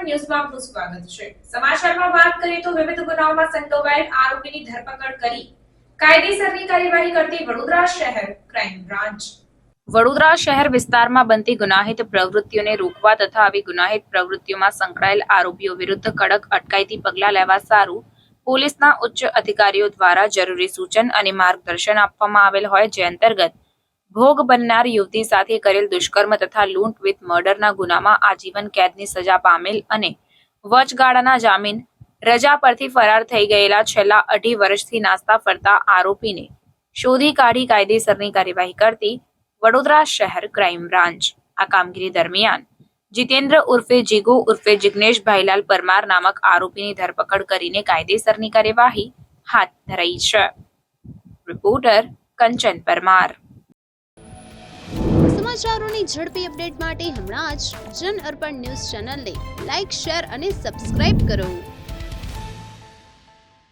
ન્યૂઝમાં આપનું સ્વાગત છે। સમાચારમાં વાત કરીએ તો વિવિધ ગુનાઓમાં સંડોવાયેલ આરોપીની ધરપકડ કરી કાયદેસરની કાર્યવાહી કરતી વડોદરા શહેર ક્રાઇમ બ્રાન્ચ। વડોદરા શહેર વિસ્તારમાં બનતી ગુનાહિત પ્રવૃત્તિઓને રોકવા તથા આવી ગુનાહિત પ્રવૃત્તિઓમાં સંકળાયેલ આરોપીઓ વિરુદ્ધ કડક અટકાયતી પગલાં લેવા સારું પોલીસના ઉચ્ચ અધિકારીઓ દ્વારા જરૂરી સૂચન અને માર્ગદર્શન આપવામાં આવેલ હોય, જે અંતર્ગત ભોગ બનનાર યુવતી સાથે કરેલ દુષ્કર્મ તથા લૂંટ વિથ મર્ડરના ગુનામાં આજીવન કેદની સજા પામેલ અને વચગાળાના જામીન રજા પરથી ફરાર થઈ ગયેલા છેલ્લા 2.5 વર્ષથી નાસ્તા ફરતા આરોપીને શોધી કાઢી કાયદેસરની કાર્યવાહી કરતી વડોદરા શહેર ક્રાઇમ બ્રાન્ચ આ કામગીરી દરમિયાન જીતેન્દ્ર ઉર્ફે જીગો ઉર્ફે જિગ્નેશ ભાઈલાલ પરમાર નામક આરોપીની ધરપકડ કરીને કાયદેસરની કાર્યવાહી હાથ ધરાઈ છે। રિપોર્ટર કંચન પરમાર। સમાચારોની ઝડપી અપડેટ માટે હમણાં જ જન અર્પણ ન્યૂઝ ચેનલને લાઇક, શેર અને સબસ્ક્રાઇબ કરો।